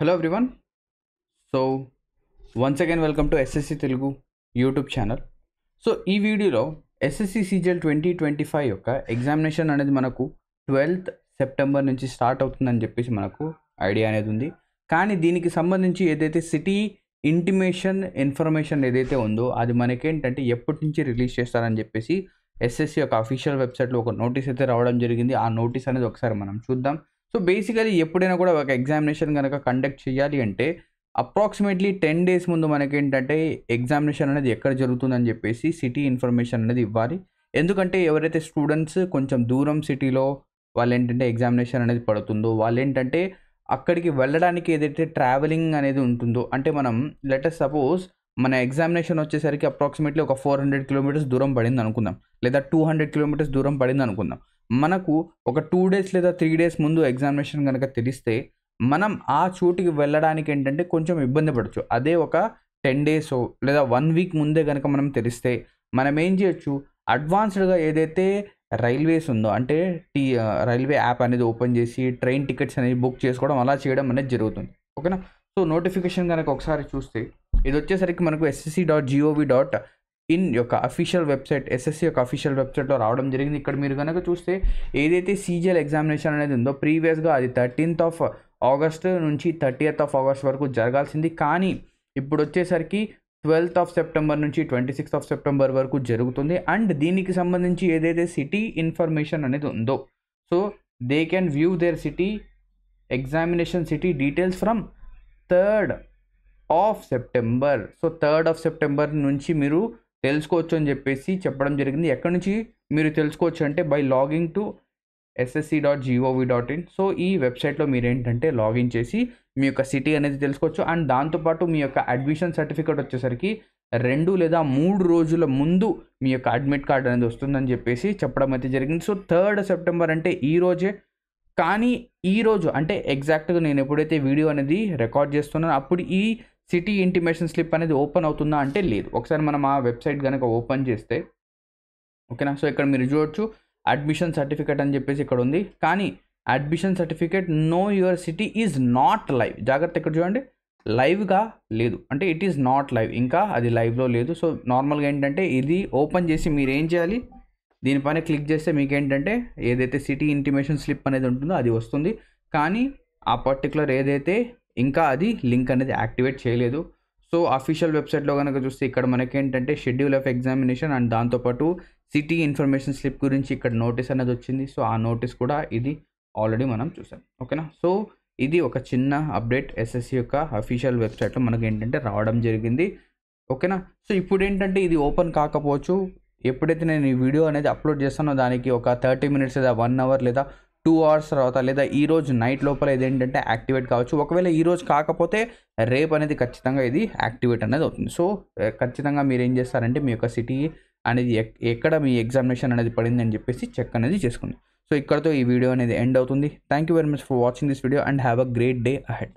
Hello everyone. So once again welcome to SSC Telugu YouTube channel. So ఈ వీడియోలో SSC CGL 2025 యొక్క examination అనేది మనకు 12th సెప్టెంబర్ నుంచి స్టార్ట్ అవుతుందని చెప్పేసి మనకు ఐడియా అనేది ఉంది. కానీ దీనికి సంబంధించి ఏదైతే సిటీ ఇంటిమేషన్ ఇన్ఫర్మేషన్ ఏదైతే ఉందో అది మనకేంటంటే ఎప్పటి నుంచి రిలీజ్ చేస్తారని చెప్పేసి ఎస్ఎస్సి యొక్క అఫీషియల్ వెబ్సైట్లో ఒక నోటీస్ అయితే రావడం జరిగింది. ఆ నోటీస్ అనేది ఒకసారి మనం చూద్దాం. సో బేసికలీ ఎప్పుడైనా కూడా ఒక ఎగ్జామినేషన్ కనుక కండక్ట్ చేయాలి అంటే అప్రాక్సిమేట్లీ 10 days ముందు మనకేంటంటే ఎగ్జామినేషన్ అనేది ఎక్కడ జరుగుతుందని చెప్పేసి సిటీ ఇన్ఫర్మేషన్ అనేది ఇవ్వాలి. ఎందుకంటే ఎవరైతే స్టూడెంట్స్ కొంచెం దూరం సిటీలో వాళ్ళు ఏంటంటే ఎగ్జామినేషన్ అనేది పడుతుందో వాళ్ళు ఏంటంటే అక్కడికి వెళ్ళడానికి ఏదైతే ట్రావెలింగ్ అనేది ఉంటుందో అంటే మనం లెటస్ సపోజ్ మన ఎగ్జామినేషన్ వచ్చేసరికి అప్రాక్సిమేట్లీ ఒక 400 kilometers దూరం పడింది అనుకుందాం, లేదా 200 kilometers దూరం పడింది అనుకుందాం. మనకు ఒక 2 days లేదా 3 days ముందు ఎగ్జామినేషన్ కనుక తెలిస్తే మనం ఆ చోటుకి వెళ్ళడానికి ఏంటంటే కొంచెం ఇబ్బంది పడవచ్చు. అదే ఒక 10 days లేదా 1 week ముందే కనుక మనం తెలిస్తే మనం ఏం చేయొచ్చు, అడ్వాన్స్డ్గా ఏదైతే రైల్వేస్ ఉందో అంటే రైల్వే యాప్ అనేది ఓపెన్ చేసి ట్రైన్ టికెట్స్ అనేది బుక్ చేసుకోవడం అలా చేయడం అనేది జరుగుతుంది. ఓకేనా. సో నోటిఫికేషన్ కనుక ఒకసారి చూస్తే ఇది వచ్చేసరికి మనకు ssc.gov.in యొక్క అఫీషియల్ వెబ్సైట్, ఎస్ఎస్సి యొక్క అఫీషియల్ వెబ్సైట్లో రావడం జరిగింది. ఇక్కడ మీరు కనుక చూస్తే ఏదైతే సీజీఎల్ ఎగ్జామినేషన్ అనేది ఉందో ప్రీవియస్గా అది 13th August నుంచి 30th August వరకు జరగాల్సింది. కానీ ఇప్పుడు వచ్చేసరికి 12th September నుంచి 26th September వరకు జరుగుతుంది. అండ్ దీనికి సంబంధించి ఏదైతే సిటీ ఇన్ఫర్మేషన్ అనేది ఉందో so they can view their city examination city details from 3rd September. So 3rd September నుంచి మీరు తెలుసుకోవచ్చు అని చెప్పేసి చెప్పడం జరిగింది. ఎక్కడి నుంచి మీరు తెలుసుకోవచ్చు అంటే by logging to ssc.gov.in. So ఈ వెబ్సైట్లో మీరు ఏంటంటే లాగిన్ చేసి మీ యొక్క సిటీ అనేది తెలుసుకోవచ్చు. అండ్ దాంతోపాటు మీ యొక్క అడ్మిషన్ సర్టిఫికేట్ వచ్చేసరికి 2 లేదా 3 రోజుల ముందు మీ యొక్క అడ్మిట్ కార్డ్ అనేది వస్తుందని చెప్పేసి చెప్పడం అయితే జరిగింది. సో 3rd September అంటే ఈ రోజే. కానీ ఈ రోజు అంటే ఎగ్జాక్ట్గా నేను ఎప్పుడైతే వీడియో అనేది రికార్డ్ చేస్తున్నానో అప్పుడు ఈ సిటీ ఇంటిమేషన్ స్లిప్ అనేది ఓపెన్ అవుతుందా అంటే లేదు. ఒకసారి మనం ఆ వెబ్సైట్ కనుక ఓపెన్ చేస్తే ఓకేనా. సో ఇక్కడ మీరు చూడొచ్చు అడ్మిషన్ సర్టిఫికేట్ అని చెప్పేసి ఇక్కడ ఉంది. కానీ admission certificate no your city is not live. జాగ్రత్త, ఇక్కడ చూడండి లైవ్గా లేదు అంటే ఇట్ ఈస్ నాట్ లైవ్, ఇంకా అది లైవ్లో లేదు. సో నార్మల్గా ఏంటంటే ఇది ఓపెన్ చేసి మీరు ఏం చేయాలి, దీనిపైన క్లిక్ చేస్తే మీకు ఏంటంటే ఏదైతే సిటీ ఇంటిమేషన్ స్లిప్ అనేది ఉంటుందో అది వస్తుంది. కానీ ఆ పర్టికులర్ ఏదైతే ఇంకా అది లింక్ అనేది యాక్టివేట్ చేయలేదు. సో అఫీషియల్ వెబ్సైట్లో కనుక చూస్తే ఇక్కడ మనకేంటంటే షెడ్యూల్ ఆఫ్ ఎగ్జామినేషన్ అండ్ దాంతోపాటు సిటీ ఇన్ఫర్మేషన్ స్లిప్ గురించి ఇక్కడ నోటీస్ అనేది వచ్చింది. సో ఆ నోటీస్ కూడా ఇది ఆల్రెడీ మనం చూసాం. ఓకేనా. సో ఇది ఒక చిన్న అప్డేట్ ఎస్ఎస్సి యొక్క అఫీషియల్ వెబ్సైట్లో మనకి ఏంటంటే రావడం జరిగింది. ఓకేనా. సో ఇప్పుడు ఏంటంటే ఇది ఓపెన్ కాకపోవచ్చు. ఎప్పుడైతే నేను ఈ వీడియో అనేది అప్లోడ్ చేస్తానో దానికి ఒక 30 minutes లేదా 1 hour లేదా 2 hours తర్వాత లేదా ఈ రోజు నైట్ లోపల ఇదేంటంటే యాక్టివేట్ కావచ్చు. ఒకవేళ ఈ రోజు కాకపోతే రేపు అనేది ఖచ్చితంగా ఇది యాక్టివేట్ అనేది అవుతుంది. సో ఖచ్చితంగా మీరు ఏం చేస్తారంటే మీ యొక్క సిటీ అనేది ఎక్కడ మీ ఎగ్జామినేషన్ అనేది పడింది అని చెప్పేసి చెక్ అనేది చేసుకోండి. సో ఇక్కడతో ఈ వీడియో అనేది ఎండ్ అవుతుంది. Thank you very much for watching this video and have a great day ahead.